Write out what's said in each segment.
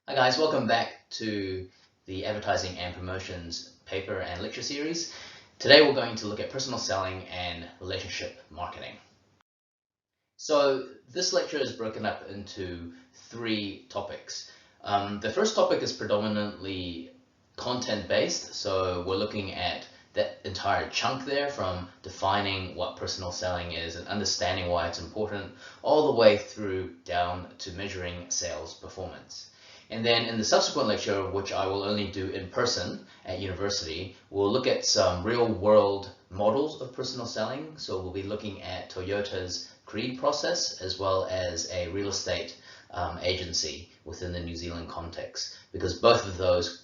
Hi guys, welcome back to the Advertising and Promotions paper and lecture series. Today we're going to look at personal selling and relationship marketing. So this lecture is broken up into three topics. The first topic is predominantly content-based, so we're looking at that entire chunk there, from defining what personal selling is and understanding why it's important, all the way through down to measuring sales performance. And then in the subsequent lecture, which I will only do in person at university, we'll look at some real world models of personal selling. So we'll be looking at Toyota's Creed process, as well as a real estate agency within the New Zealand context, because both of those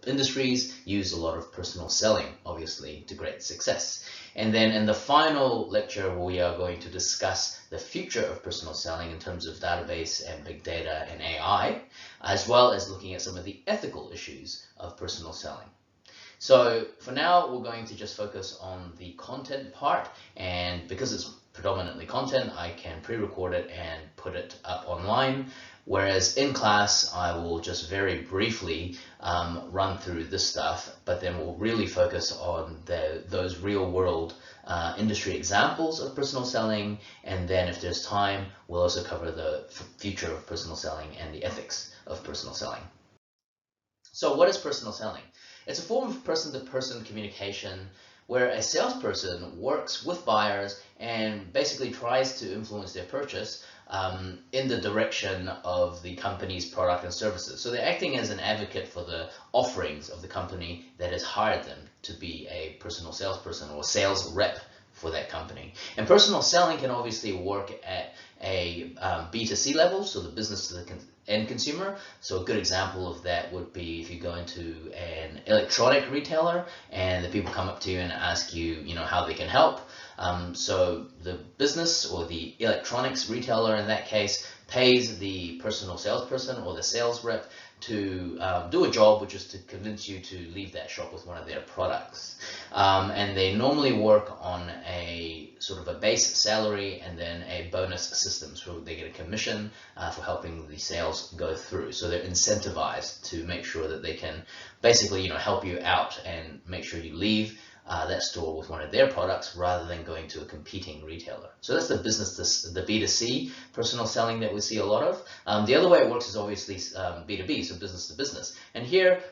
industries use a lot of personal selling, obviously, to great success. And then in the final lecture, we are going to discuss the future of personal selling in terms of database and big data and AI, as well as looking at some of the ethical issues of personal selling. So for now, we're going to just focus on the content part, and because it's predominantly content, I can pre-record it and put it up online. Whereas in class, I will just very briefly run through this stuff, but then we'll really focus on those real world industry examples of personal selling. And then if there's time, we'll also cover the future of personal selling and the ethics of personal selling. So what is personal selling? It's a form of person-to-person communication where a salesperson works with buyers and basically tries to influence their purchase in the direction of the company's product and services. So they're acting as an advocate for the offerings of the company that has hired them to be a personal salesperson or sales rep for that company. And personal selling can obviously work at a B2C level, so the business to the end consumer. So a good example of that would be if you go into an electronic retailer and the people come up to you and ask you, how they can help. So the business or the electronics retailer in that case pays the personal salesperson or the sales rep to do a job, which is to convince you to leave that shop with one of their products. And they normally work on a sort of a base salary and then a bonus system, so they get a commission for helping the sales go through. So they're incentivized to make sure that they can basically help you out and make sure you leave that store with one of their products rather than going to a competing retailer. So that's the business, the B2C personal selling that we see a lot of. The other way it works is obviously B2B, so business to business. And here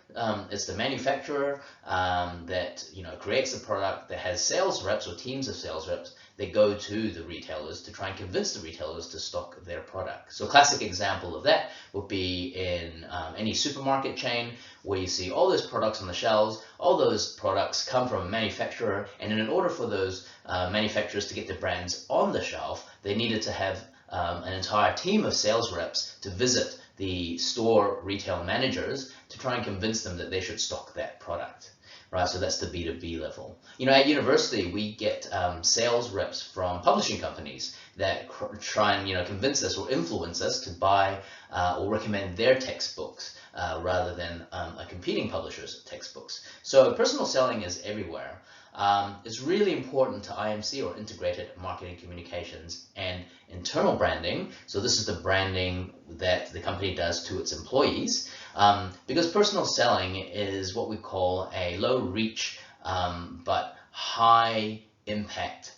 it's the manufacturer that creates the product, that has sales reps or teams of sales reps. They go to the retailers to try and convince the retailers to stock their product. So a classic example of that would be in any supermarket chain where you see all those products on the shelves. All those products come from a manufacturer, and in order for those manufacturers to get their brands on the shelf, they needed to have an entire team of sales reps to visit the store retail managers to try and convince them that they should stock that product. Right, so that's the B2B level. At university, we get sales reps from publishing companies that try and convince us or influence us to buy or recommend their textbooks rather than a competing publisher's textbooks. So personal selling is everywhere. It's really important to IMC, or integrated marketing communications, and internal branding. So this is the branding that the company does to its employees, because personal selling is what we call a low reach but high impact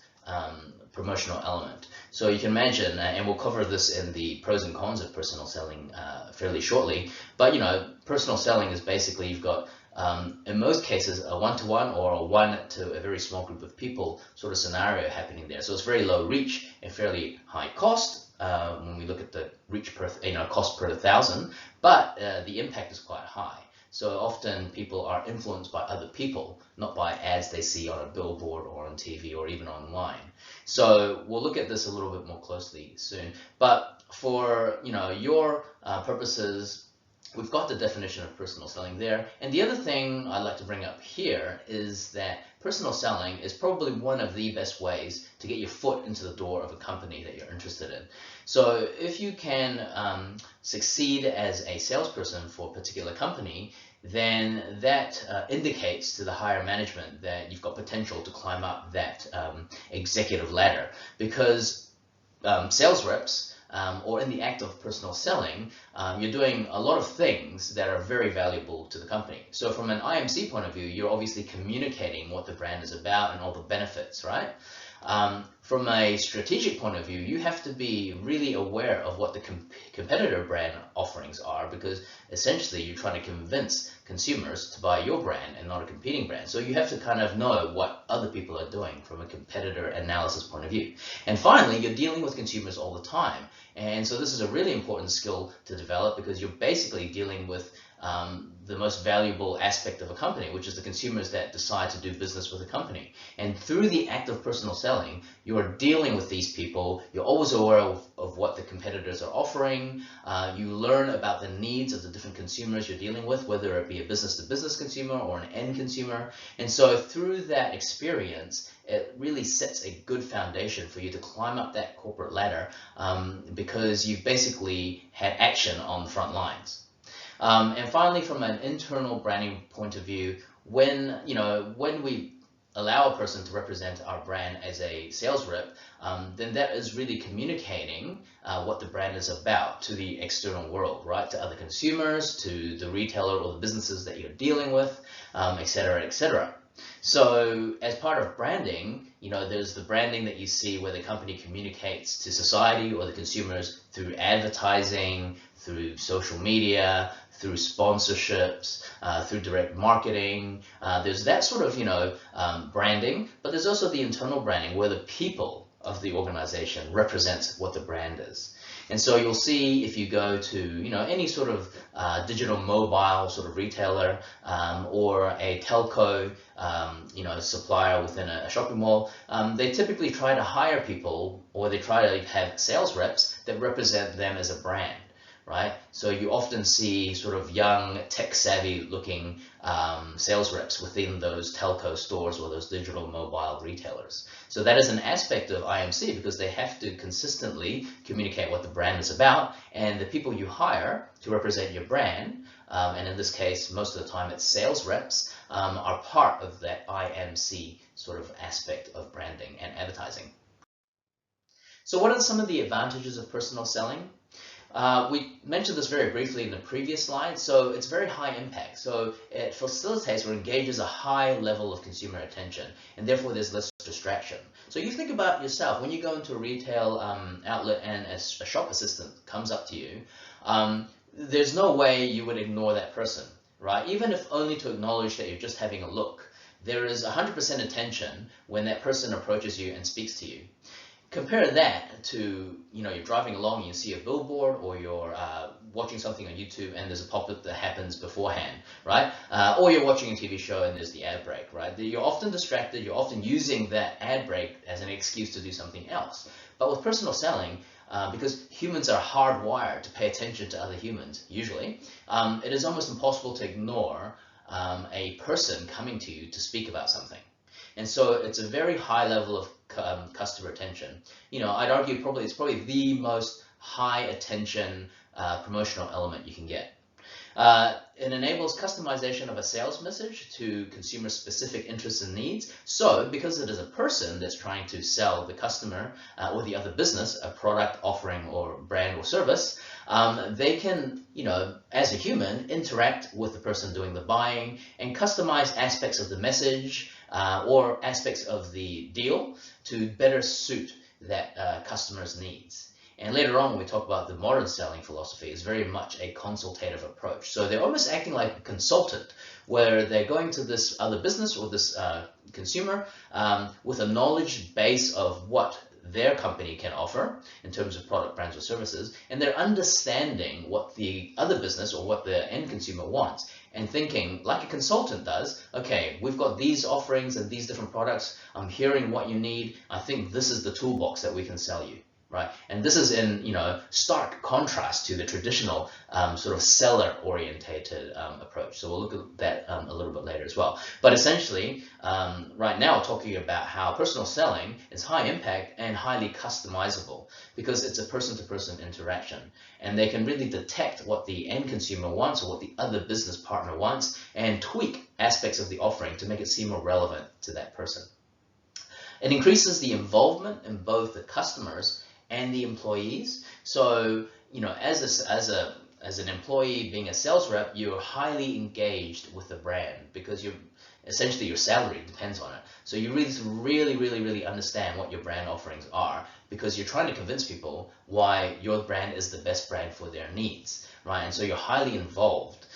promotional element. So you can imagine, and we'll cover this in the pros and cons of personal selling fairly shortly, but personal selling is basically, you've got in most cases a one-to-one or a one to a very small group of people sort of scenario happening there. So it's very low reach and fairly high cost when we look at the reach per cost per 1,000, but the impact is quite high. So often people are influenced by other people, not by ads they see on a billboard or on TV or even online. So we'll look at this a little bit more closely soon. But for your purposes, we've got the definition of personal selling there. And the other thing I'd like to bring up here is that personal selling is probably one of the best ways to get your foot into the door of a company that you're interested in. So if you can succeed as a salesperson for a particular company, then that indicates to the higher management that you've got potential to climb up that executive ladder, because sales reps or in the act of personal selling, you're doing a lot of things that are very valuable to the company. So from an IMC point of view, you're obviously communicating what the brand is about and all the benefits, right? From a strategic point of view, you have to be really aware of what the competitor brand offerings are, because essentially you're trying to convince consumers to buy your brand and not a competing brand. So you have to kind of know what other people are doing from a competitor analysis point of view. And finally, you're dealing with consumers all the time. And so this is a really important skill to develop, because you're basically dealing with the most valuable aspect of a company, which is the consumers that decide to do business with a company. And through the act of personal selling, you are dealing with these people. You're always aware of what the competitors are offering. You learn about the needs of the different consumers you're dealing with, whether it be a business-to-business consumer or an end consumer. And so through that experience, it really sets a good foundation for you to climb up that corporate ladder, because you've basically had action on the front lines. And finally, from an internal branding point of view, when we allow a person to represent our brand as a sales rep, then that is really communicating what the brand is about to the external world, right? To other consumers, to the retailer or the businesses that you're dealing with, etc., etc. So as part of branding, there's the branding that you see where the company communicates to society or the consumers through advertising, through social media, through sponsorships, through direct marketing. There's that sort of, branding, but there's also the internal branding where the people of the organization represents what the brand is. And so you'll see if you go to, any sort of digital mobile sort of retailer, or a telco, supplier within a shopping mall, they typically try to hire people, or they try to have sales reps that represent them as a brand. Right? So you often see sort of young, tech-savvy looking sales reps within those telco stores or those digital mobile retailers. So that is an aspect of IMC, because they have to consistently communicate what the brand is about, and the people you hire to represent your brand, and in this case, most of the time it's sales reps, are part of that IMC sort of aspect of branding and advertising. So what are some of the advantages of personal selling? We mentioned this very briefly in the previous slide. So it's very high impact. So it facilitates or engages a high level of consumer attention, and therefore there's less distraction. So you think about yourself, when you go into a retail outlet and a shop assistant comes up to you, there's no way you would ignore that person, right? Even if only to acknowledge that you're just having a look. There is 100% attention when that person approaches you and speaks to you. Compare that to, you're driving along and you see a billboard, or you're watching something on YouTube and there's a pop-up that happens beforehand, right? Or you're watching a TV show and there's the ad break, right? You're often distracted, you're often using that ad break as an excuse to do something else. But with personal selling, because humans are hardwired to pay attention to other humans, usually, it is almost impossible to ignore a person coming to you to speak about something. And so it's a very high level of customer attention. I'd argue it's probably the most high attention promotional element you can get. It enables customization of a sales message to consumer specific interests and needs. So because it is a person that's trying to sell the customer or the other business a product, offering, or brand or service, they can, as a human, interact with the person doing the buying and customize aspects of the message or aspects of the deal to better suit that customer's needs. And later on, when we talk about the modern selling philosophy, it's very much a consultative approach. So they're almost acting like a consultant, where they're going to this other business or this consumer with a knowledge base of what their company can offer in terms of product, brands, or services, and they're understanding what the other business or what the end consumer wants, and thinking like a consultant does, okay, we've got these offerings and these different products, I'm hearing what you need, I think this is the toolbox that we can sell you. Right? And this is in stark contrast to the traditional sort of seller-orientated approach. So we'll look at that a little bit later as well. But essentially, right now, we're talking about how personal selling is high impact and highly customizable, because it's a person-to-person interaction, and they can really detect what the end consumer wants or what the other business partner wants, and tweak aspects of the offering to make it seem more relevant to that person. It increases the involvement in both the customers and the employees, So, as an employee being a sales rep, you're highly engaged with the brand because essentially your salary depends on it. So you really understand what your brand offerings are because you're trying to convince people why your brand is the best brand for their needs, right? And so you're highly involved.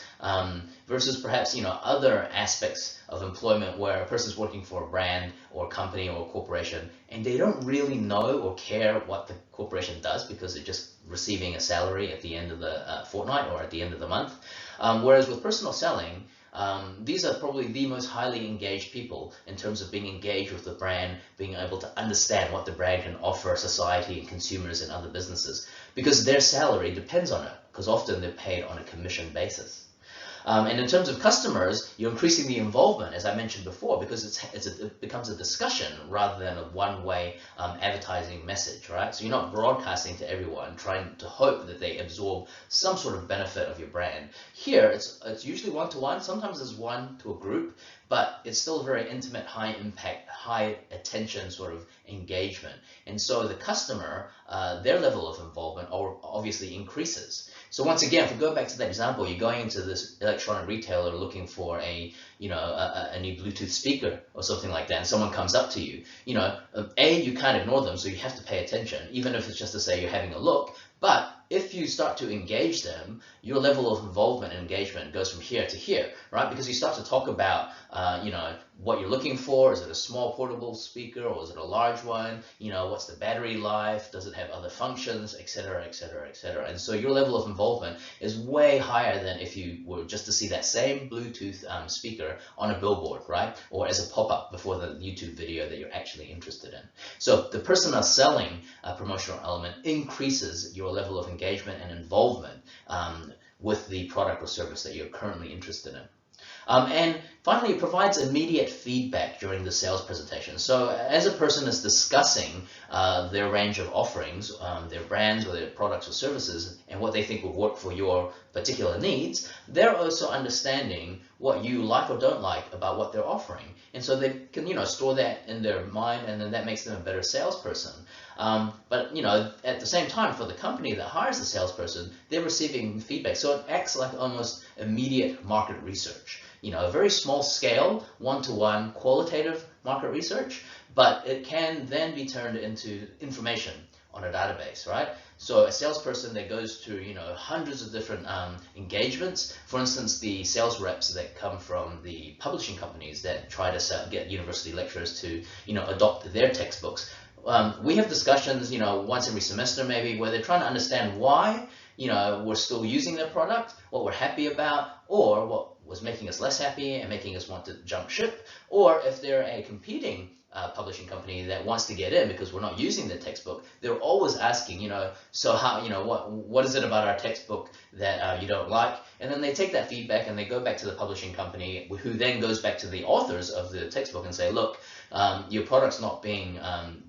Versus perhaps other aspects of employment where a person's working for a brand or company or corporation and they don't really know or care what the corporation does because they're just receiving a salary at the end of the fortnight or at the end of the month. Whereas with personal selling, these are probably the most highly engaged people in terms of being engaged with the brand, being able to understand what the brand can offer society and consumers and other businesses, because their salary depends on it, because often they're paid on a commission basis. And in terms of customers, you're increasing the involvement, as I mentioned before, because it becomes a discussion rather than a one-way advertising message, right? So you're not broadcasting to everyone, trying to hope that they absorb some sort of benefit of your brand. Here, it's usually one-to-one, sometimes it's one to a group, but it's still a very intimate, high impact, high attention sort of engagement. And so the customer, their level of involvement obviously increases. So once again, if we go back to that example, you're going into this electronic retailer looking for a new Bluetooth speaker or something like that, and someone comes up to you, you can't ignore them, so you have to pay attention, even if it's just to say you're having a look. But if you start to engage them, your level of involvement and engagement goes from here to here, right? Because you start to talk about, what you're looking for. Is it a small portable speaker or is it a large one? What's the battery life? Does it have other functions, etc., etc., etc. And so your level of involvement is way higher than if you were just to see that same Bluetooth speaker on a billboard, right? Or as a pop-up before the YouTube video that you're actually interested in. So the personal selling promotional element increases your level of engagement and involvement with the product or service that you're currently interested in. And finally, it provides immediate feedback during the sales presentation. So as a person is discussing their range of offerings, their brands or their products or services, and what they think will work for your particular needs, they're also understanding what you like or don't like about what they're offering. And so they can, store that in their mind, and then that makes them a better salesperson. But at the same time, for the company that hires the salesperson, they're receiving feedback. So it acts like almost immediate market research. A very small scale, one-to-one qualitative market research, but it can then be turned into information on a database, right? So a salesperson that goes to hundreds of different engagements, for instance, the sales reps that come from the publishing companies that try to get university lecturers to adopt their textbooks. We have discussions once every semester maybe, where they're trying to understand why we're still using their product, what we're happy about, or what was making us less happy and making us want to jump ship, or if they're a competing publishing company that wants to get in because we're not using the textbook, they're always asking, so how, what is it about our textbook that you don't like? And then they take that feedback and they go back to the publishing company, who then goes back to the authors of the textbook and say, look, your product's not being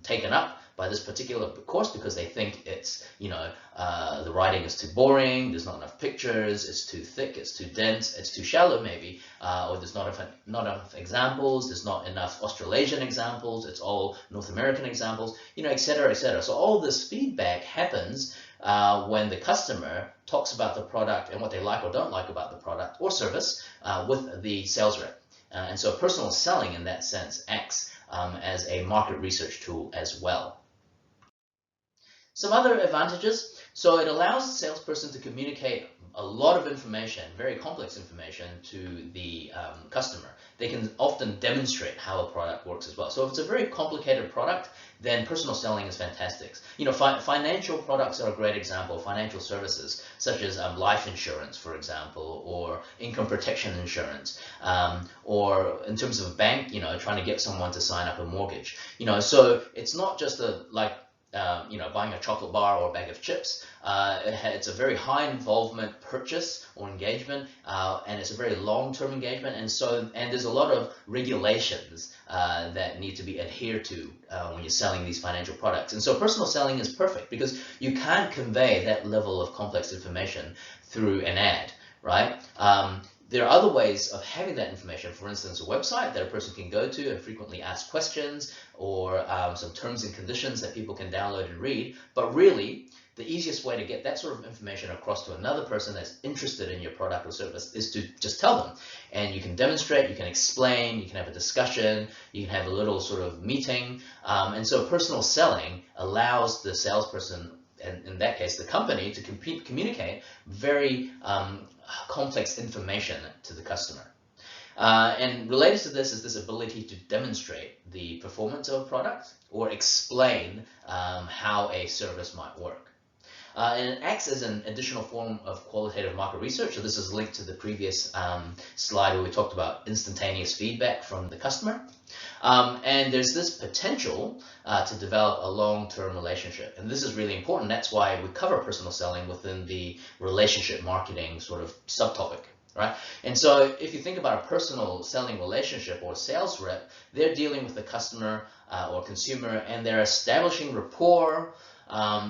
taken up by this particular course because they think it's, the writing is too boring, there's not enough pictures, it's too thick, it's too dense, it's too shallow maybe, or there's not enough examples, there's not enough Australasian examples, it's all North American examples, etc., etc. So all this feedback happens when the customer talks about the product and what they like or don't like about the product or service with the sales rep. And so personal selling in that sense acts as a market research tool as well. Some other advantages. So it allows the salesperson to communicate a lot of information, very complex information, to the customer. They can often demonstrate how a product works as well. So if it's a very complicated product, then personal selling is fantastic. Financial products are a great example. Financial services, such as life insurance, for example, or income protection insurance, or in terms of a bank, trying to get someone to sign up a mortgage. So it's not just buying a chocolate bar or a bag of chips. It's a very high involvement purchase or engagement, and it's a very long-term engagement, and there's a lot of regulations that need to be adhered to when you're selling these financial products. And so personal selling is perfect because you can't convey that level of complex information through an ad, right? there are other ways of having that information. For instance, a website that a person can go to and frequently ask questions, or some terms and conditions that people can download and read. But really, the easiest way to get that sort of information across to another person that's interested in your product or service is to just tell them. And you can demonstrate, you can explain, you can have a discussion, you can have a little sort of meeting. And so personal selling allows the salesperson, and in that case, the company, to communicate very complex information to the customer. And related to this is this ability to demonstrate the performance of a product or explain how a service might work. And it acts as an additional form of qualitative market research. So this is linked to the previous slide where we talked about instantaneous feedback from the customer. And there's this potential to develop a long-term relationship. And this is really important. That's why we cover personal selling within the relationship marketing sort of subtopic. Right? And so if you think about a personal selling relationship or sales rep, they're dealing with the customer or consumer, and they're establishing rapport.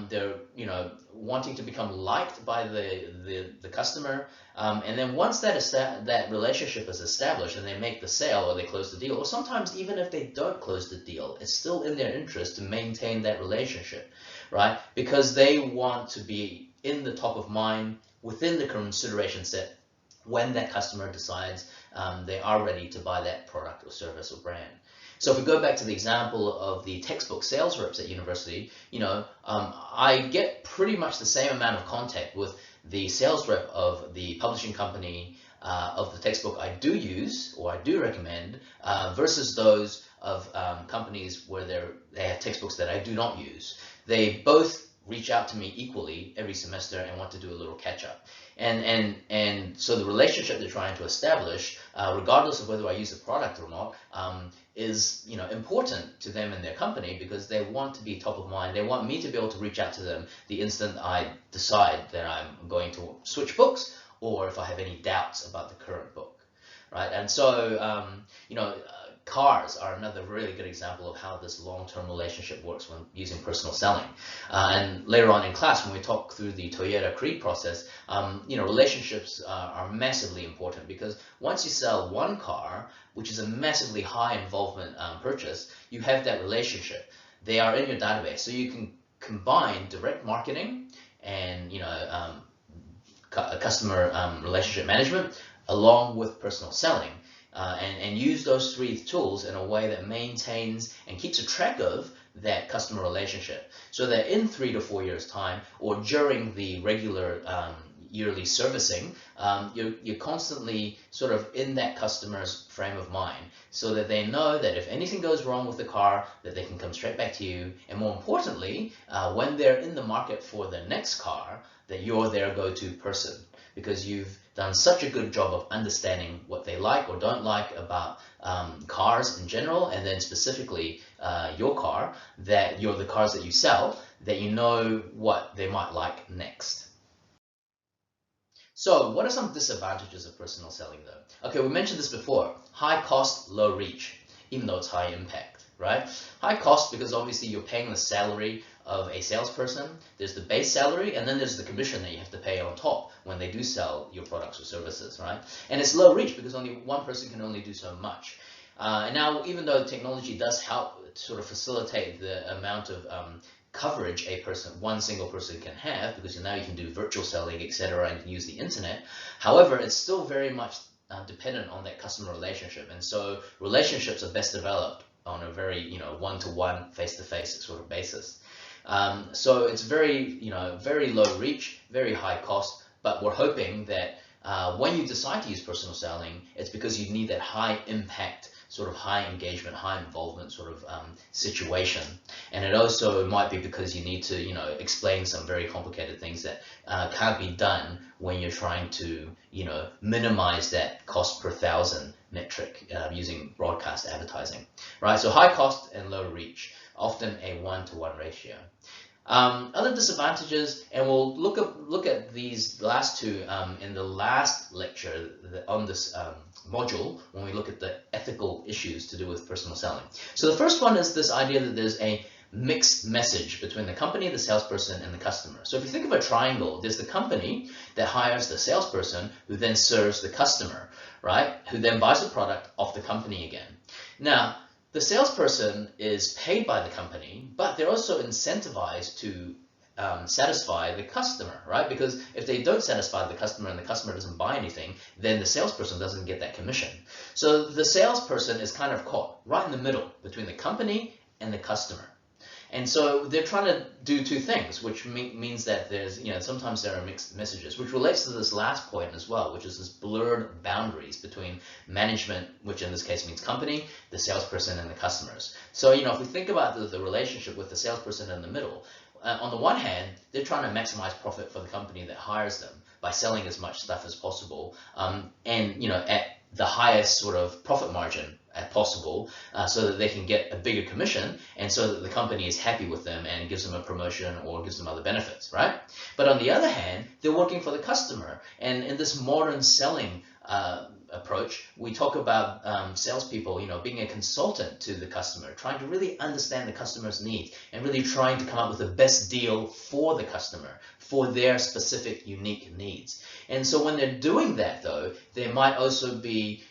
They're wanting to become liked by the customer, and then once that relationship is established and they make the sale or they close the deal, or sometimes even if they don't close the deal, it's still in their interest to maintain that relationship, right? Because they want to be in the top of mind within the consideration set when that customer decides they are ready to buy that product or service or brand. So if we go back to the example of the textbook sales reps at university, I get pretty much the same amount of contact with the sales rep of the publishing company of the textbook I do use or I do recommend versus those of companies where they have textbooks that I do not use. They both reach out to me equally every semester and want to do a little catch up. And so the relationship they're trying to establish, regardless of whether I use the product or not, is important to them and their company, because they want to be top of mind. They want me to be able to reach out to them the instant I decide that I'm going to switch books, or if I have any doubts about the current book, right? And so cars are another really good example of how this long-term relationship works when using personal selling. And later on in class, when we talk through the Toyota Creed process, relationships are massively important, because once you sell one car, which is a massively high involvement purchase, you have that relationship. They are in your database, so you can combine direct marketing and customer relationship management along with personal selling. And use those three tools in a way that maintains and keeps a track of that customer relationship, so that in 3 to 4 years time, or during the regular yearly servicing, you're constantly sort of in that customer's frame of mind, so that they know that if anything goes wrong with the car, that they can come straight back to you, and more importantly, when they're in the market for the next car, that you're their go-to person, because you've done such a good job of understanding what they like or don't like about cars in general, and then specifically your car, that you're the cars that you sell, that you know what they might like next. So what are some disadvantages of personal selling though? Okay, we mentioned this before: high cost, low reach, even though it's high impact, right? High cost because obviously you're paying the salary of a salesperson. There's the base salary, and then there's the commission that you have to pay on top when they do sell your products or services, right? And it's low reach because only one person can only do so much. And now, even though technology does help sort of facilitate the amount of coverage one single person can have, because now you can do virtual selling, etc., and you can use the internet. However, it's still very much dependent on that customer relationship, and so relationships are best developed on a very one-to-one, face-to-face sort of basis. So it's very low reach, very high cost, but we're hoping that when you decide to use personal selling, it's because you need that high impact, sort of high engagement, high involvement sort of situation. And it also might be because you need to explain some very complicated things that can't be done when you're trying to minimize that cost per thousand metric using broadcast advertising, right? So high cost and low reach, often a 1-to-1 ratio. Other disadvantages, and we'll look at these last two in the last lecture on this module, when we look at the ethical issues to do with personal selling. So the first one is this idea that there's a mixed message between the company, the salesperson, and the customer. So if you think of a triangle, there's the company that hires the salesperson who then serves the customer, right? Who then buys the product off the company again. Now, the salesperson is paid by the company, but they're also incentivized to satisfy the customer, right? Because if they don't satisfy the customer and the customer doesn't buy anything, then the salesperson doesn't get that commission. So the salesperson is kind of caught right in the middle between the company and the customer. And so they're trying to do two things, which means that there's, sometimes there are mixed messages, which relates to this last point as well, which is this blurred boundaries between management, which in this case means company, the salesperson, and the customers. So, if we think about the relationship with the salesperson in the middle, on the one hand, they're trying to maximize profit for the company that hires them by selling as much stuff as possible, and at the highest sort of profit margin as possible, so that they can get a bigger commission, and so that the company is happy with them and gives them a promotion or gives them other benefits, right? But on the other hand, they're working for the customer, and in this modern selling approach, we talk about salespeople, being a consultant to the customer, trying to really understand the customer's needs and really trying to come up with the best deal for the customer, for their specific unique needs. And so when they're doing that, though, they might also be,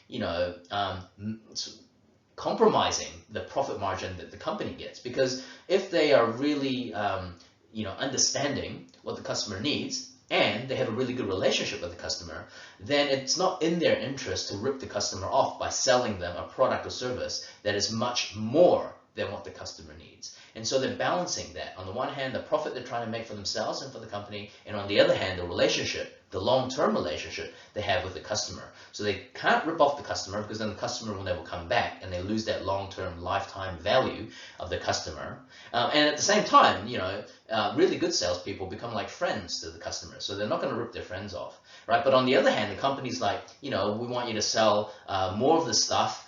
compromising the profit margin that the company gets, because if they are really, understanding what the customer needs, and they have a really good relationship with the customer, then it's not in their interest to rip the customer off by selling them a product or service that is much more than what the customer needs. And so they're balancing that. On the one hand, the profit they're trying to make for themselves and for the company, and on the other hand, the relationship, the long-term relationship they have with the customer. So they can't rip off the customer, because then the customer will never come back, and they lose that long-term lifetime value of the customer. And at the same time, really good salespeople become like friends to the customer, so they're not going to rip their friends off, right? But on the other hand, the company's like, we want you to sell more of this stuff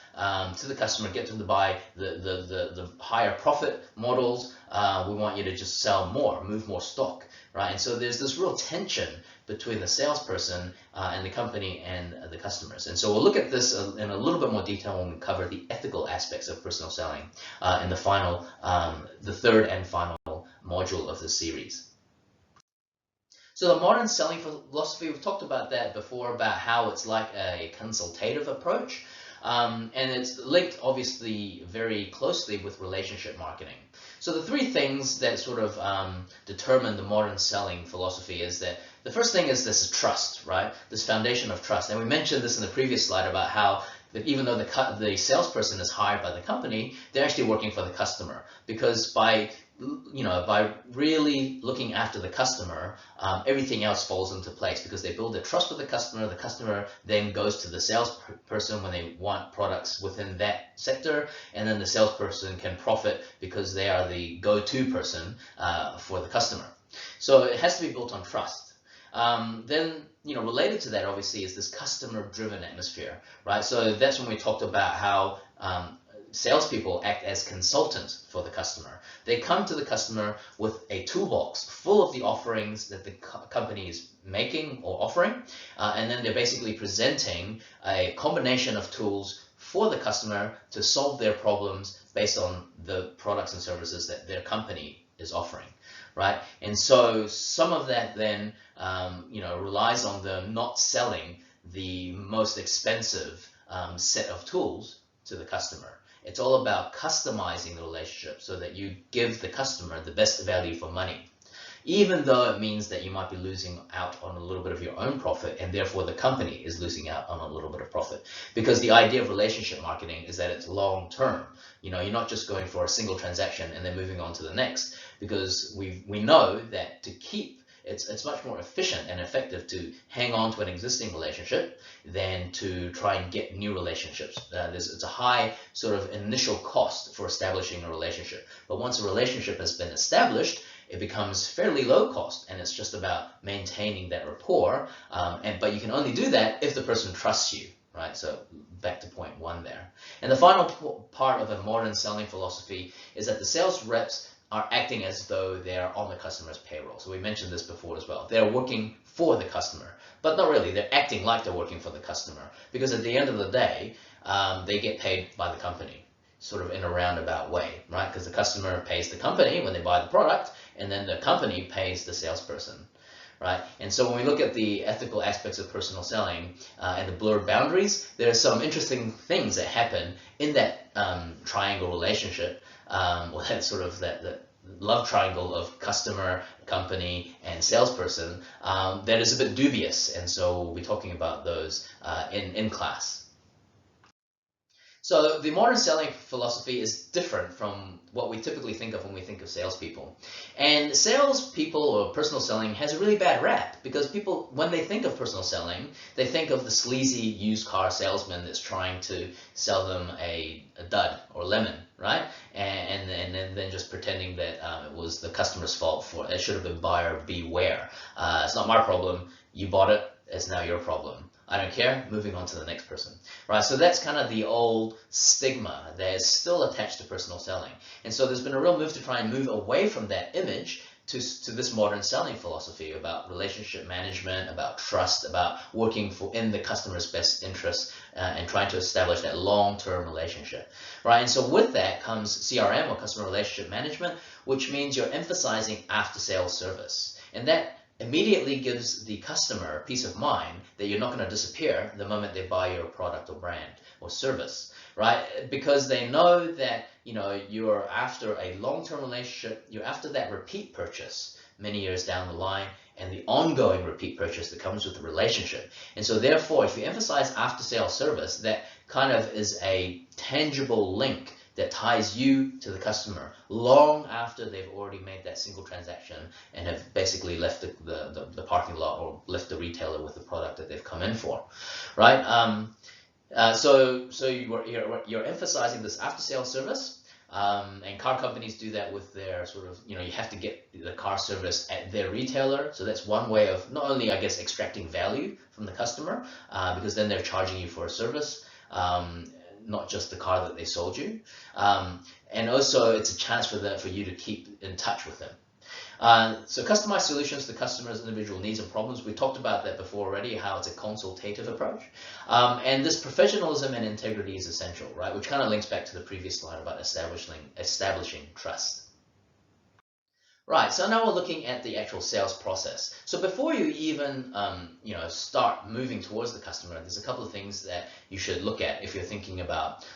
to the customer, get them to buy the higher profit models. We want you to just sell more, move more stock, right? And so there's this real tension between the salesperson and the company and the customers. And so we'll look at this in a little bit more detail when we cover the ethical aspects of personal selling in the third and final module of the series. So the modern selling philosophy, we've talked about that before, about how it's like a consultative approach. And it's linked obviously very closely with relationship marketing. So the three things that sort of determine the modern selling philosophy is that the first thing is this trust, right? This foundation of trust. And we mentioned this in the previous slide about how that even though the salesperson is hired by the company, they're actually working for the customer, because by really looking after the customer, everything else falls into place, because they build a trust with the customer. The customer then goes to the salesperson when they want products within that sector, and then the salesperson can profit because they are the go-to person for the customer. So it has to be built on trust. Then, related to that, obviously, is this customer-driven atmosphere, right? So that's when we talked about how salespeople act as consultants for the customer. They come to the customer with a toolbox full of the offerings that the company is making or offering, and then they're basically presenting a combination of tools for the customer to solve their problems based on the products and services that their company is offering, right? And so some of that then relies on them not selling the most expensive set of tools to the customer. It's all about customizing the relationship so that you give the customer the best value for money, even though it means that you might be losing out on a little bit of your own profit, and therefore the company is losing out on a little bit of profit. Because the idea of relationship marketing is that it's long term. You're not just going for a single transaction and then moving on to the next, because we know that to keep it's much more efficient and effective to hang on to an existing relationship than to try and get new relationships. It's a high sort of initial cost for establishing a relationship. But once a relationship has been established, it becomes fairly low cost, and it's just about maintaining that rapport. But you can only do that if the person trusts you, right? So back to point one there. And the final part of a modern selling philosophy is that the sales reps are acting as though they're on the customer's payroll. So we mentioned this before as well. They're working for the customer, but not really. They're acting like they're working for the customer, because at the end of the day, they get paid by the company. sort of in a roundabout way, right? Because the customer pays the company when they buy the product, and then the company pays the salesperson, right? And so when we look at the ethical aspects of personal selling and the blurred boundaries, there are some interesting things that happen in that triangle relationship, or that sort of that love triangle of customer, company, and salesperson that is a bit dubious. And so we'll be talking about those in class. So the modern selling philosophy is different from what we typically think of when we think of salespeople. And salespeople or personal selling has a really bad rap because people, when they think of personal selling, they think of the sleazy used car salesman that's trying to sell them a dud or lemon, right? And then just pretending that it was the customer's fault for it should have been buyer beware. It's not my problem. You bought it. It's now your problem. I don't care, moving on to the next person, right? So that's kind of the old stigma that is still attached to personal selling. And so there's been a real move to try and move away from that image to this modern selling philosophy about relationship management, about trust, about working in the customer's best interest and trying to establish that long-term relationship, right? And so with that comes CRM or customer relationship management, which means you're emphasizing after-sales service. And that immediately gives the customer peace of mind that you're not going to disappear the moment they buy your product or brand or service, right? Because they know that, you know, you're after a long-term relationship, you're after that repeat purchase many years down the line, and the ongoing repeat purchase that comes with the relationship. And so therefore, if you emphasize after-sale service, that kind of is a tangible link that ties you to the customer long after they've already made that single transaction and have basically left the parking lot or left the retailer with the product that they've come in for, right? So you're emphasizing this after-sale service, and car companies do that with their sort of, you know, you have to get the car service at their retailer. So that's one way of not only, I guess, extracting value from the customer, because then they're charging you for a service, not just the car that they sold you, and also it's a chance for you to keep in touch with them. So customized solutions to customers' individual needs and problems. We talked about that before already, how it's a consultative approach. And this professionalism and integrity is essential, right? Which kind of links back to the previous slide about establishing trust. Right, so now we're looking at the actual sales process. So before you even start moving towards the customer, there's a couple of things that you should look at if you're thinking about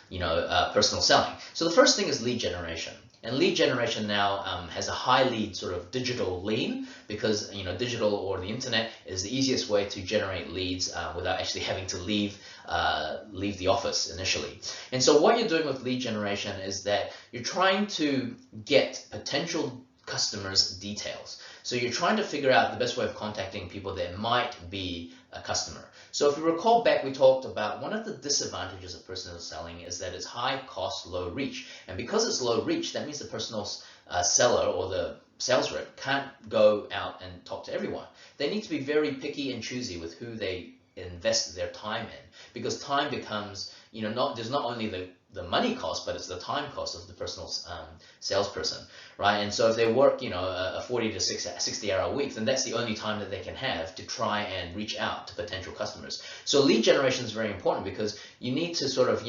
personal selling. So the first thing is lead generation. And lead generation now has a highly sort of digital lean, because digital or the internet is the easiest way to generate leads without actually having to leave the office initially. And so what you're doing with lead generation is that you're trying to get potential customers' details. So you're trying to figure out the best way of contacting people that might be a customer. So if you recall back, we talked about one of the disadvantages of personal selling is that it's high cost, low reach. And because it's low reach, that means the personal seller or the sales rep can't go out and talk to everyone. They need to be very picky and choosy with who they invest their time in, because time becomes, there's not only the money cost, but it's the time cost of the personal salesperson, right? And so if they work, a 40 to 60-hour week, then that's the only time that they can have to try and reach out to potential customers. So lead generation is very important, because you need to sort of,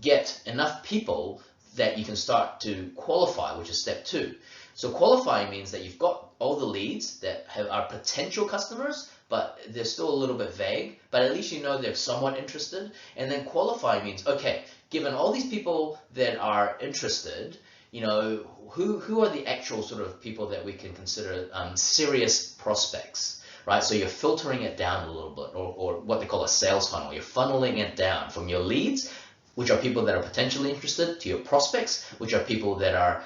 get enough people that you can start to qualify, which is step 2. So qualifying means that you've got all the leads that are potential customers, but they're still a little bit vague, but at least they're somewhat interested. And then qualify means, okay, given all these people that are interested, who are the actual sort of people that we can consider serious prospects, right? So you're filtering it down a little bit, or what they call a sales funnel. You're funneling it down from your leads, which are people that are potentially interested, to your prospects, which are people that are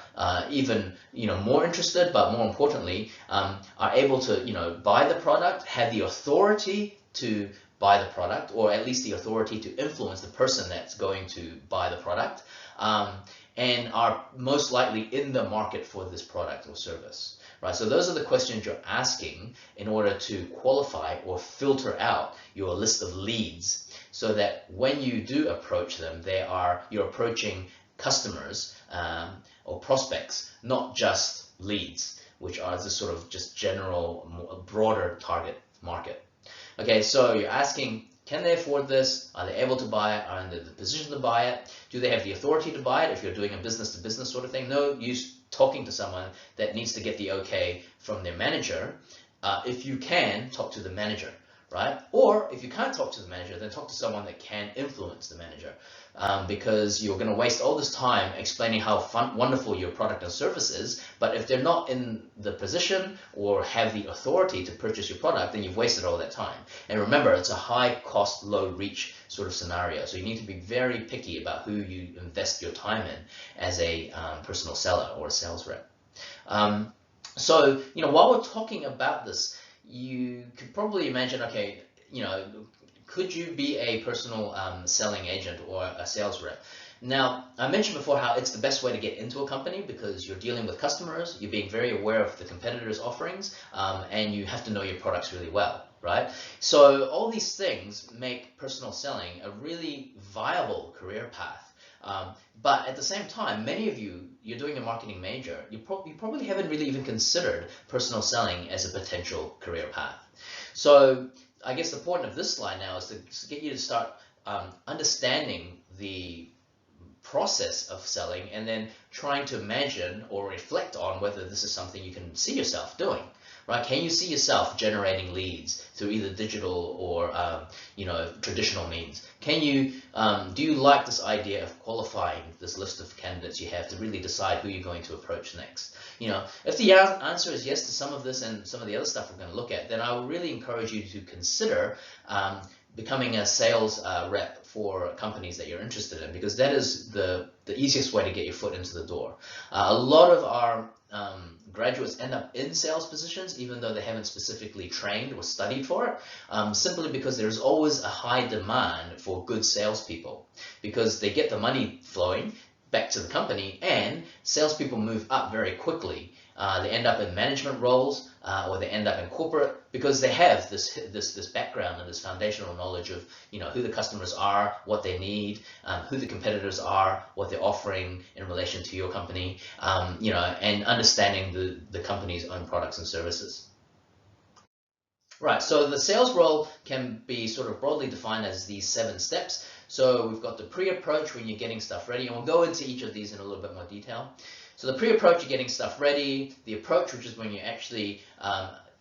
even more interested, but more importantly, are able to buy the product, have the authority to buy the product, or at least the authority to influence the person that's going to buy the product, and are most likely in the market for this product or service, right? So those are the questions you're asking in order to qualify or filter out your list of leads, so that when you do approach them, you're approaching customers or prospects, not just leads, which are the sort of just general, broader target market. Okay, so you're asking Can they afford this? Are they able to buy it? Are they in the position to buy it? Do they have the authority to buy it if you're doing a business-to-business sort of thing? No use talking to someone that needs to get the okay from their manager. If you can, talk to the manager, right? Or if you can't talk to the manager, then talk to someone that can influence the manager, because you're going to waste all this time explaining how wonderful your product and service is, but if they're not in the position or have the authority to purchase your product, then you've wasted all that time. And remember, it's a high cost, low reach sort of scenario, so you need to be very picky about who you invest your time in as a personal seller or a sales rep. So, while we're talking about this, you could probably imagine, okay, could you be a personal selling agent or a sales rep? Now, I mentioned before how it's the best way to get into a company because you're dealing with customers, you're being very aware of the competitors' offerings, and you have to know your products really well, right? So all these things make personal selling a really viable career path. But at the same time, many of you, you're doing a marketing major, you probably haven't really even considered personal selling as a potential career path. So I guess the point of this slide now is to get you to start understanding the process of selling and then trying to imagine or reflect on whether this is something you can see yourself doing. Right? Can you see yourself generating leads through either digital or traditional means? Can you do you like this idea of qualifying this list of candidates you have to really decide who you're going to approach next? If the answer is yes to some of this and some of the other stuff we're going to look at, then I would really encourage you to consider becoming a sales rep for companies that you're interested in, because that is the easiest way to get your foot into the door. A lot of our graduates end up in sales positions even though they haven't specifically trained or studied for it, simply because there's always a high demand for good salespeople, because they get the money flowing back to the company and salespeople move up very quickly. They end up in management roles or they end up in corporate because they have this background and this foundational knowledge of who the customers are, what they need, who the competitors are, what they're offering in relation to your company, and understanding the company's own products and services. Right, so the sales role can be sort of broadly defined as these 7 steps. So we've got the pre-approach when you're getting stuff ready, and we'll go into each of these in a little bit more detail. So the pre-approach, you're getting stuff ready. The approach, which is when you actually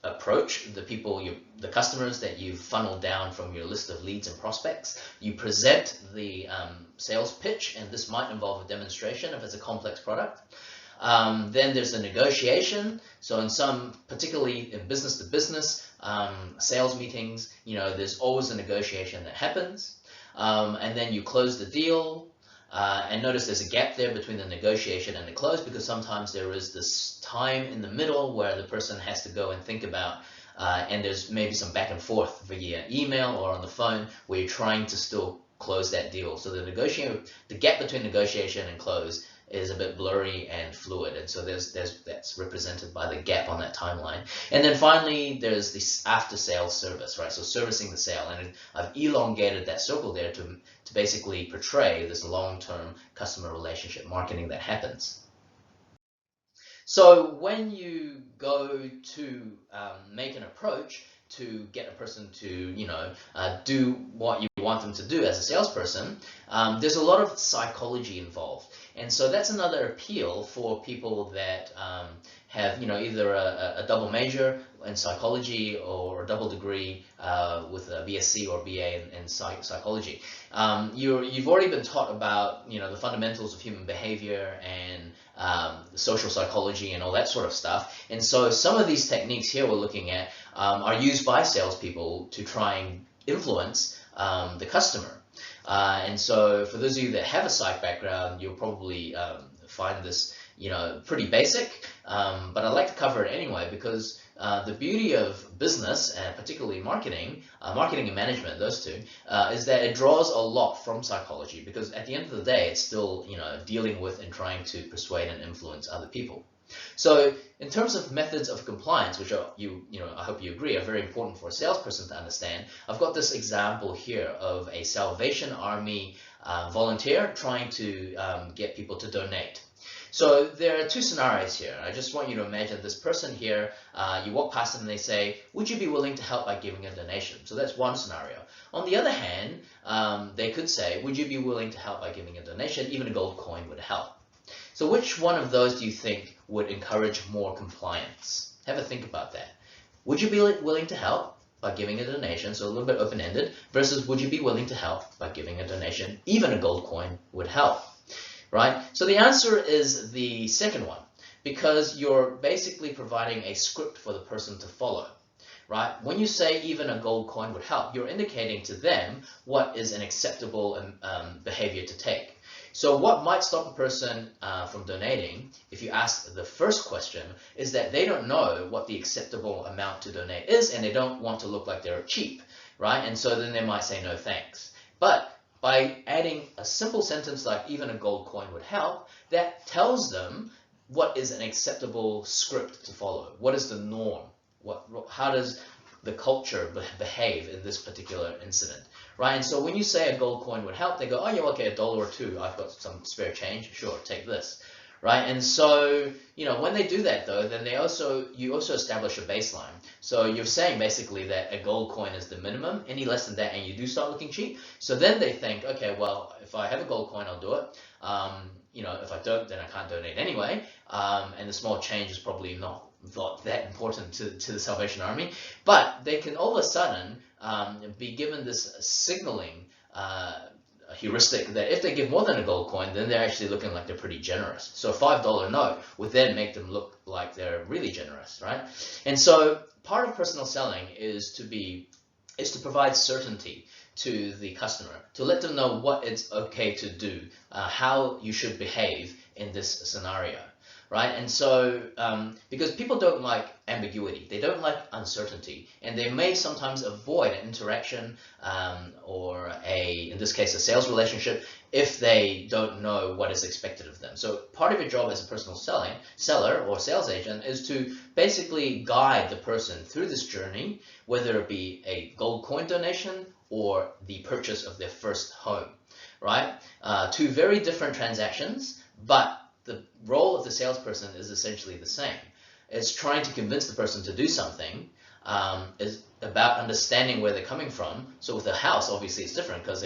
approach the people, the customers that you've funneled down from your list of leads and prospects. You present the sales pitch, and this might involve a demonstration if it's a complex product. Then there's a negotiation. So in particularly in business-to-business sales meetings, there's always a negotiation that happens. And then you close the deal. And notice there's a gap there between the negotiation and the close, because sometimes there is this time in the middle where the person has to go and think about, and there's maybe some back and forth via email or on the phone where you're trying to still close that deal. So the gap between negotiation and close is a bit blurry and fluid, and so that's represented by the gap on that timeline. And then finally there's this after sales service, right? So servicing the sale, and I've elongated that circle there to basically portray this long-term customer relationship marketing that happens. So when you go to make an approach to get a person to do what you want them to do as a salesperson, there's a lot of psychology involved, and so that's another appeal for people that have either a double major in psychology or a double degree with a BSc or BA in psychology. You've already been taught about the fundamentals of human behavior and social psychology and all that sort of stuff, and so some of these techniques here we're looking at are used by salespeople to try and influence the customer. And so for those of you that have a psych background, you'll probably find this pretty basic, but I'd like to cover it anyway, because the beauty of business, and particularly marketing and management, those two, is that it draws a lot from psychology, because at the end of the day, it's still dealing with and trying to persuade and influence other people. So in terms of methods of compliance, which are, I hope you agree, are very important for a salesperson to understand, I've got this example here of a Salvation Army volunteer trying to get people to donate. So there are two scenarios here. I just want you to imagine this person here, you walk past them and they say, would you be willing to help by giving a donation? So that's one scenario. On the other hand, they could say, would you be willing to help by giving a donation? Even a gold coin would help. So which one of those do you think would encourage more compliance? Have a think about that. Would you be willing to help by giving a donation, so a little bit open-ended, versus would you be willing to help by giving a donation? Even a gold coin would help, right? So the answer is the second one, because you're basically providing a script for the person to follow, right? When you say even a gold coin would help, you're indicating to them what is an acceptable behavior to take. So what might stop a person from donating, if you ask the first question, is that they don't know what the acceptable amount to donate is, and they don't want to look like they're cheap, right? And so then they might say no thanks. But by adding a simple sentence like even a gold coin would help, that tells them what is an acceptable script to follow. What is the norm? How does the culture behave in this particular incident, right? And so when you say a gold coin would help, they go, oh yeah, okay, $1 or $2, I've got some spare change, sure, take this, right? And so, you know, when they do that though, then you also establish a baseline. So you're saying basically that a gold coin is the minimum, any less than that and you do start looking cheap. So then they think, okay, well, if I have a gold coin, I'll do it. You know, if I don't, then I can't donate anyway. And the small change is probably not that important to the Salvation Army, but they can all of a sudden be given this signaling heuristic that if they give more than a gold coin, then they're actually looking like they're pretty generous. So a $5 note would then make them look like they're really generous, right? And so part of personal selling is to provide certainty to the customer, to let them know what it's okay to do, how you should behave in this scenario. Right? And so, because people don't like ambiguity, they don't like uncertainty, and they may sometimes avoid an interaction or in this case, a sales relationship if they don't know what is expected of them. So part of your job as a personal seller or sales agent is to basically guide the person through this journey, whether it be a gold coin donation or the purchase of their first home, right? Two very different transactions, but the role of the salesperson is essentially the same. It's trying to convince the person to do something, is about understanding where they're coming from. So with a house, obviously it's different because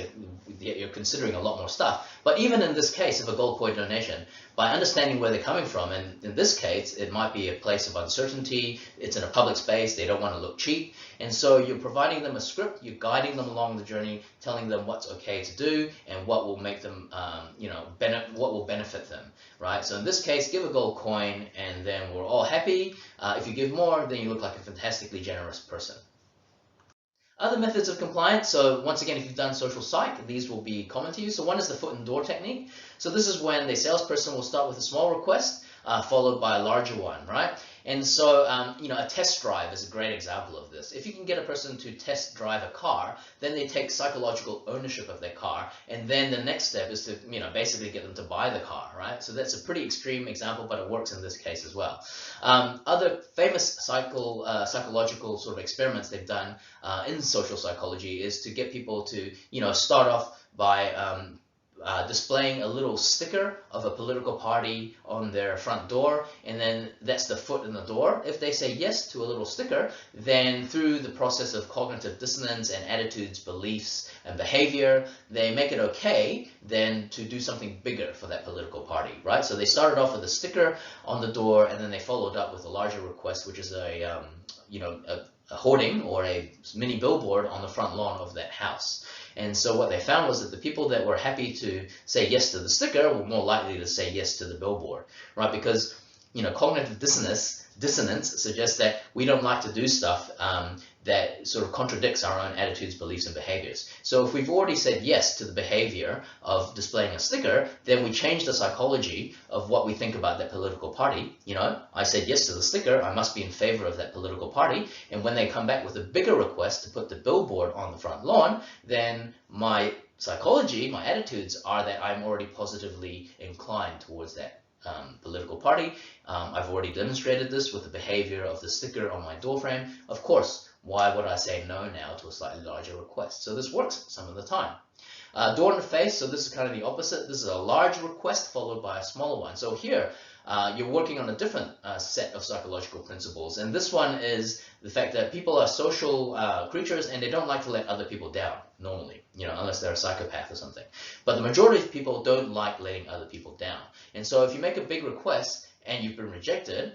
you're considering a lot more stuff. But even in this case of a gold coin donation, by understanding where they're coming from, and in this case, it might be a place of uncertainty, it's in a public space, they don't want to look cheap. And so you're providing them a script, you're guiding them along the journey, telling them what's okay to do and what will make them, what will benefit them, right? So in this case, give a gold coin and then we're all happy. If you give more, then you look like a fantastically generous person. Other methods of compliance, so once again, if you've done social psych, these will be common to you. So one is the foot in the door technique. So this is when the salesperson will start with a small request, followed by a larger one, right? And so, a test drive is a great example of this. If you can get a person to test drive a car, then they take psychological ownership of their car, and then the next step is to, basically get them to buy the car, right? So that's a pretty extreme example, but it works in this case as well. Other famous psychological sort of experiments they've done in social psychology is to get people to, start off by displaying a little sticker of a political party on their front door, and then that's the foot in the door. If they say yes to a little sticker, then through the process of cognitive dissonance and attitudes, beliefs, and behavior, they make it okay then to do something bigger for that political party, right? So they started off with a sticker on the door, and then they followed up with a larger request, which is a hoarding or a mini billboard on the front lawn of that house. And so what they found was that the people that were happy to say yes to the sticker were more likely to say yes to the billboard, right? Because, cognitive dissonance suggests that we don't like to do stuff that sort of contradicts our own attitudes, beliefs, and behaviors. So if we've already said yes to the behavior of displaying a sticker, then we change the psychology of what we think about that political party. I said yes to the sticker, I must be in favor of that political party. And when they come back with a bigger request to put the billboard on the front lawn, then my psychology, my attitudes are that I'm already positively inclined towards that political party. I've already demonstrated this with the behavior of the sticker on my doorframe. Of course, why would I say no now to a slightly larger request? So this works some of the time. Door in the face, so this is kind of the opposite. This is a large request followed by a smaller one. So here, you're working on a different set of psychological principles. And this one is the fact that people are social creatures and they don't like to let other people down normally, unless they're a psychopath or something. But the majority of people don't like letting other people down. And so if you make a big request and you've been rejected,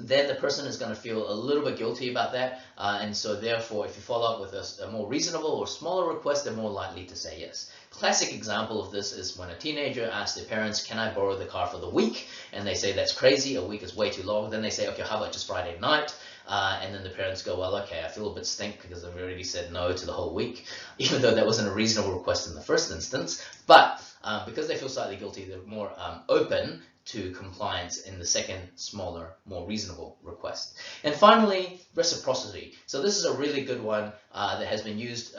then the person is going to feel a little bit guilty about that. And so therefore, if you follow up with a more reasonable or smaller request, they're more likely to say yes. Classic example of this is when a teenager asks their parents, can I borrow the car for the week? And they say, that's crazy, a week is way too long. Then they say, okay, how about just Friday night? And then the parents go, well, okay, I feel a bit stink because I've already said no to the whole week, even though that wasn't a reasonable request in the first instance. But because they feel slightly guilty, they're more open to compliance in the second, smaller, more reasonable request. And finally, reciprocity. So this is a really good one that has been used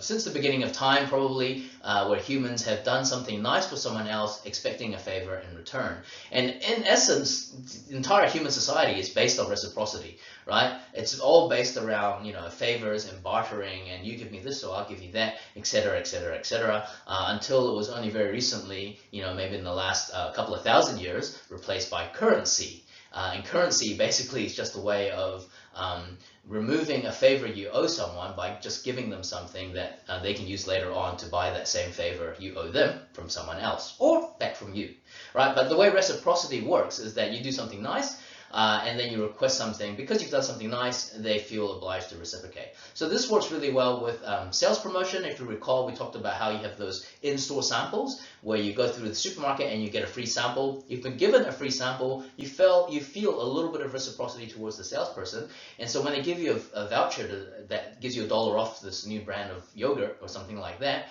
since the beginning of time, probably, where humans have done something nice for someone else, expecting a favor in return. And in essence, the entire human society is based on reciprocity, right? It's all based around, favors and bartering, and you give me this, so I'll give you that, etc., etc., etc. Until it was only very recently, maybe in the last couple of thousand years, replaced by currency. And currency basically is just a way of removing a favor you owe someone by just giving them something that they can use later on to buy that same favor you owe them from someone else or back from you, right? But the way reciprocity works is that you do something nice, and then you request something. Because you've done something nice, they feel obliged to reciprocate. So this works really well with sales promotion. If you recall, we talked about how you have those in-store samples where you go through the supermarket and you get a free sample. You've been given a free sample, you feel a little bit of reciprocity towards the salesperson. And so when they give you a voucher that gives you $1 off this new brand of yogurt or something like that,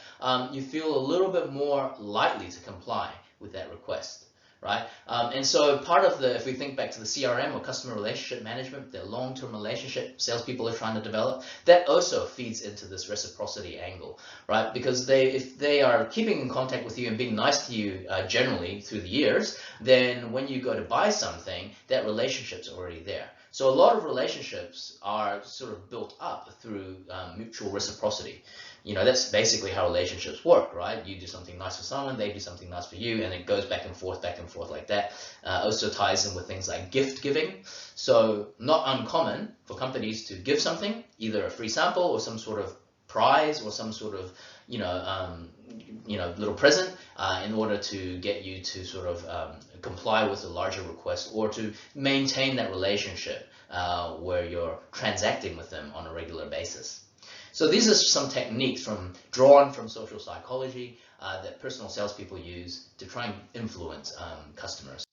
you feel a little bit more likely to comply with that request. Right? And so part of if we think back to the CRM or customer relationship management, the long-term relationship salespeople are trying to develop, that also feeds into this reciprocity angle, right? Because if they are keeping in contact with you and being nice to you generally through the years, then when you go to buy something, that relationship's already there. So a lot of relationships are sort of built up through mutual reciprocity. That's basically how relationships work, right? You do something nice for someone, they do something nice for you, and it goes back and forth like that. Also ties in with things like gift giving. So not uncommon for companies to give something, either a free sample or some sort of prize or some sort of, little present in order to get you to sort of comply with a larger request or to maintain that relationship where you're transacting with them on a regular basis. So these are some techniques drawn from social psychology that personal salespeople use to try and influence customers.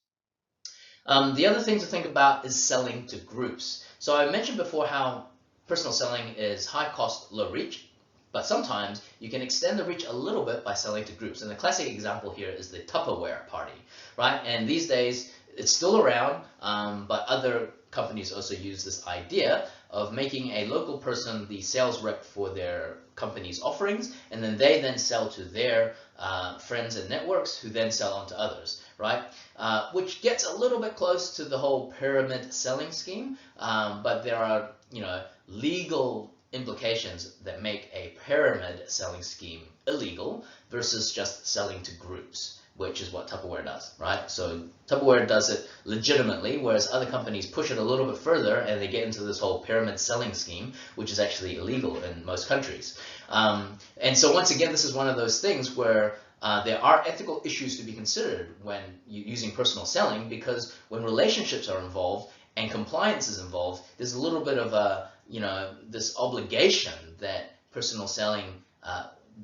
The other thing to think about is selling to groups. So I mentioned before how personal selling is high cost, low reach, but sometimes you can extend the reach a little bit by selling to groups. And the classic example here is the Tupperware party, right? And these days it's still around, but other companies also use this idea of making a local person the sales rep for their company's offerings, and then they sell to their friends and networks who then sell on to others, right? Which gets a little bit close to the whole pyramid selling scheme, but there are legal implications that make a pyramid selling scheme illegal versus just selling to groups, which is what Tupperware does, right? So Tupperware does it legitimately, whereas other companies push it a little bit further and they get into this whole pyramid selling scheme, which is actually illegal in most countries. And so once again, this is one of those things where there are ethical issues to be considered when using personal selling, because when relationships are involved and compliance is involved, there's a little bit of a, this obligation that personal selling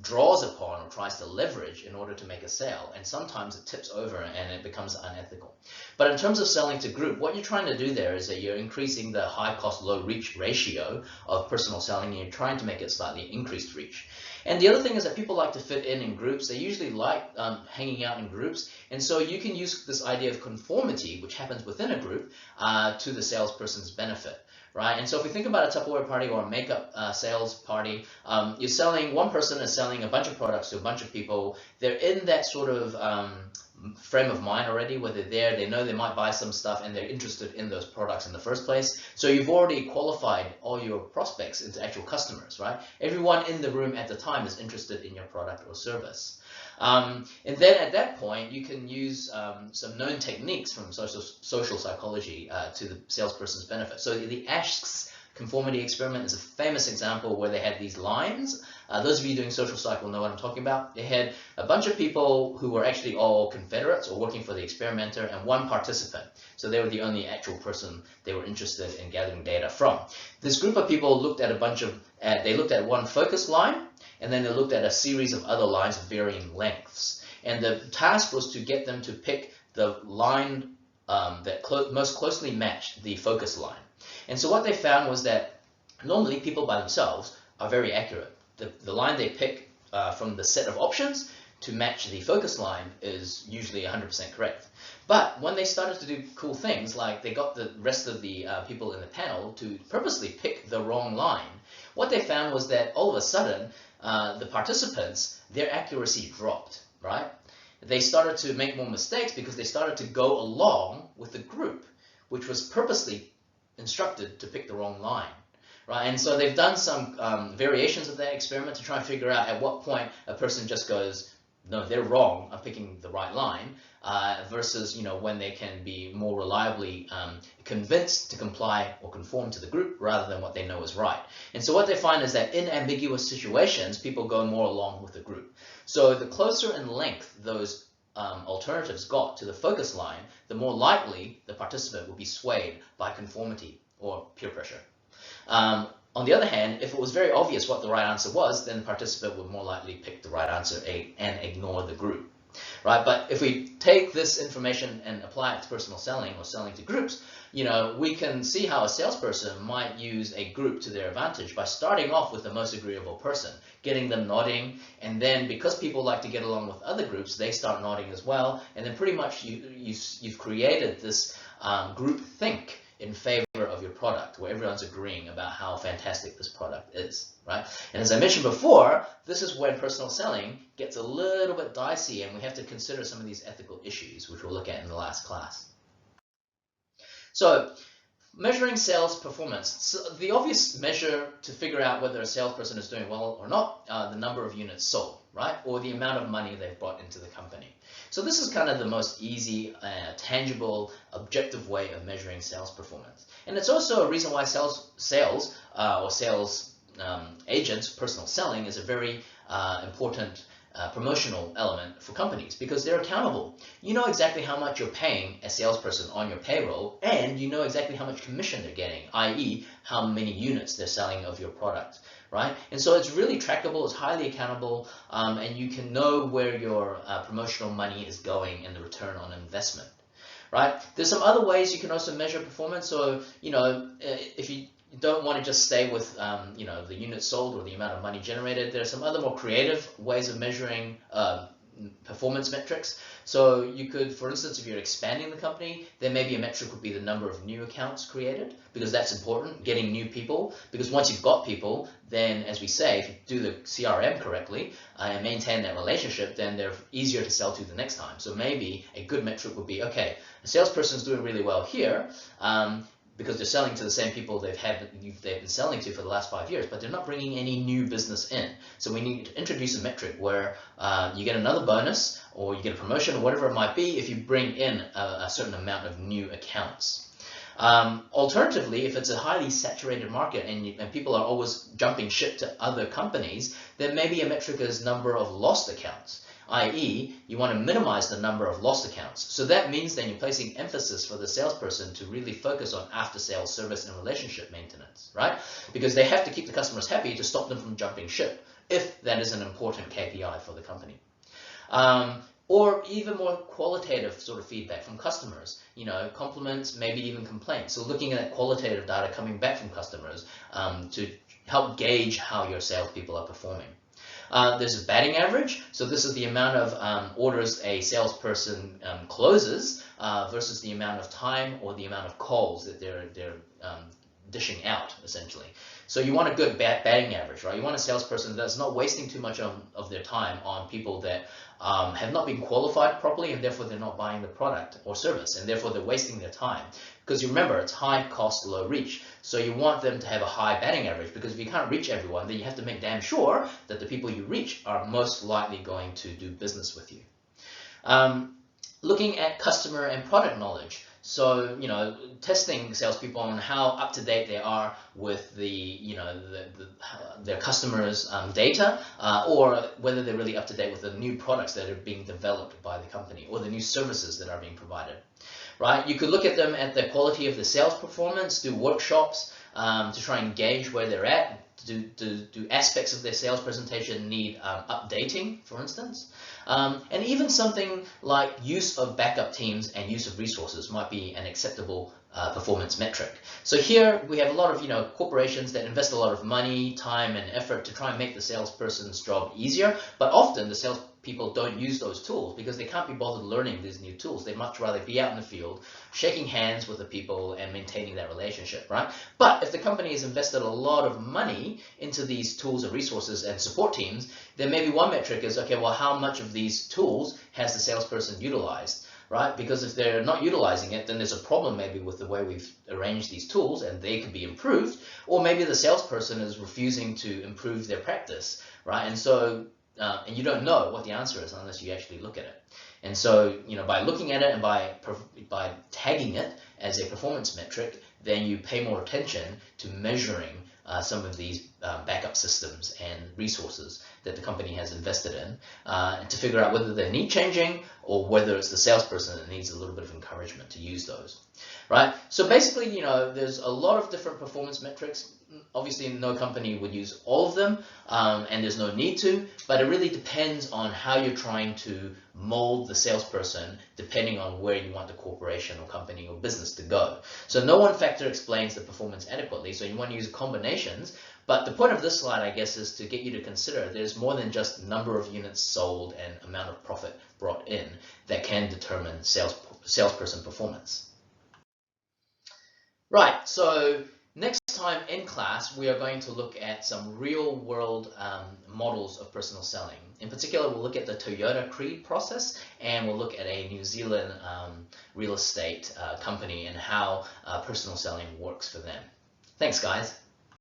draws upon or tries to leverage in order to make a sale, and sometimes it tips over and it becomes unethical. But in terms of selling to group, what you're trying to do there is that you're increasing the high cost low reach ratio of personal selling, and you're trying to make it slightly increased reach. And the other thing is that people like to fit in groups. They usually like hanging out in groups, and so you can use this idea of conformity, which happens within a group, to the salesperson's benefit. Right? And so if we think about a Tupperware party or a makeup sales party, one person is selling a bunch of products to a bunch of people. They're in that sort of frame of mind already, where they're there, they know they might buy some stuff and they're interested in those products in the first place. So you've already qualified all your prospects into actual customers, right? Everyone in the room at the time is interested in your product or service. And then at that point, you can use some known techniques from social psychology to the salesperson's benefit. So the Asch's conformity experiment is a famous example where they had these lines. Those of you doing social psych will know what I'm talking about. They had a bunch of people who were actually all Confederates or working for the experimenter and one participant. So they were the only actual person they were interested in gathering data from. This group of people looked at a bunch of, they looked at one focus line, and then they looked at a series of other lines of varying lengths. And the task was to get them to pick the line that most closely matched the focus line. And so what they found was that normally people by themselves are very accurate. The line they pick from the set of options to match the focus line is usually 100% correct. But when they started to do cool things, like they got the rest of the people in the panel to purposely pick the wrong line, what they found was that all of a sudden, the participants, their accuracy dropped, right? They started to make more mistakes because they started to go along with the group, which was purposely instructed to pick the wrong line. Right, and so they've done some variations of that experiment to try and figure out at what point a person just goes, no, they're wrong, I'm picking the right line, versus when they can be more reliably convinced to comply or conform to the group rather than what they know is right. And so what they find is that in ambiguous situations, people go more along with the group. So the closer in length those alternatives got to the focus line, the more likely the participant will be swayed by conformity or peer pressure. On the other hand, if it was very obvious what the right answer was, then the participant would more likely pick the right answer and ignore the group, right? But if we take this information and apply it to personal selling or selling to groups, we can see how a salesperson might use a group to their advantage by starting off with the most agreeable person, getting them nodding, and then because people like to get along with other groups, they start nodding as well, and then pretty much you've created this group think in favor of your product, where everyone's agreeing about how fantastic this product is, right? And as I mentioned before, this is when personal selling gets a little bit dicey, and we have to consider some of these ethical issues, which we'll look at in the last class. So, measuring sales performance. So the obvious measure to figure out whether a salesperson is doing well or not, the number of units sold, right? Or the amount of money they've brought into the company. So this is kind of the most easy, tangible, objective way of measuring sales performance. And it's also a reason why sales agents, personal selling, is a very important promotional element for companies because they're accountable. You know exactly how much you're paying a salesperson on your payroll, and you know exactly how much commission they're getting, i.e. how many units they're selling of your product, right? And so it's really trackable, it's highly accountable, and you can know where your promotional money is going and the return on investment, right? There's some other ways you can also measure performance. So, if you don't want to just stay with the units sold or the amount of money generated, there are some other more creative ways of measuring performance metrics. So you could, for instance, if you're expanding the company, then maybe a metric would be the number of new accounts created, because that's important, getting new people. Because once you've got people, then as we say, if you do the CRM correctly and maintain that relationship, then they're easier to sell to the next time. So maybe a good metric would be, okay, a salesperson's doing really well here, because they're selling to the same people they've been selling to for the last 5 years, but they're not bringing any new business in. So we need to introduce a metric where you get another bonus or you get a promotion or whatever it might be if you bring in a certain amount of new accounts. Alternatively, if it's a highly saturated market and people are always jumping ship to other companies, then maybe a metric is number of lost accounts. i.e., you want to minimize the number of lost accounts. So that means then you're placing emphasis for the salesperson to really focus on after-sales service and relationship maintenance, right? Because they have to keep the customers happy to stop them from jumping ship, if that is an important KPI for the company. Or even more qualitative sort of feedback from customers, compliments, maybe even complaints. So looking at qualitative data coming back from customers to help gauge how your salespeople are performing. There's a batting average, so this is the amount of orders a salesperson closes versus the amount of time or the amount of calls that they're dishing out, essentially. So you want a good batting average, right? You want a salesperson that's not wasting too much of their time on people that have not been qualified properly, and therefore they're not buying the product or service, and therefore they're wasting their time. Because you remember, it's high cost, low reach. So you want them to have a high batting average, because if you can't reach everyone, then you have to make damn sure that the people you reach are most likely going to do business with you. Looking at customer and product knowledge. So, testing salespeople on how up to date they are with their customers' data, or whether they're really up to date with the new products that are being developed by the company, or the new services that are being provided. Right? You could look at them at the quality of the sales performance, do workshops to try and gauge where they're at. Do aspects of their sales presentation need updating, for instance? And even something like use of backup teams and use of resources might be an acceptable performance metric. So here we have a lot of corporations that invest a lot of money, time, and effort to try and make the salesperson's job easier, but often the salespeople don't use those tools because they can't be bothered learning these new tools. They'd much rather be out in the field, shaking hands with the people and maintaining that relationship, right? But if the company has invested a lot of money into these tools and resources and support teams, then maybe one metric is, okay, well, how much of these tools has the salesperson utilized? Right? Because if they're not utilizing it, then there's a problem maybe with the way we've arranged these tools, and they could be improved, or maybe the salesperson is refusing to improve their practice, right? And so, and you don't know what the answer is unless you actually look at it. And so, by looking at it and by tagging it as a performance metric, then you pay more attention to measuring some of these backup systems and resources that the company has invested in to figure out whether they need changing or whether it's the salesperson that needs a little bit of encouragement to use those, right? So basically, there's a lot of different performance metrics. Obviously, no company would use all of them, and there's no need to, but it really depends on how you're trying to mold the salesperson depending on where you want the corporation or company or business to go. So no one factor explains the performance adequately, so you want to use combinations. But the point of this slide, I guess, is to get you to consider there's more than just number of units sold and amount of profit brought in that can determine salesperson performance. Right, so next time in class, we are going to look at some real-world models of personal selling. In particular, we'll look at the Toyota Creed process, and we'll look at a New Zealand real estate company and how personal selling works for them. Thanks, guys.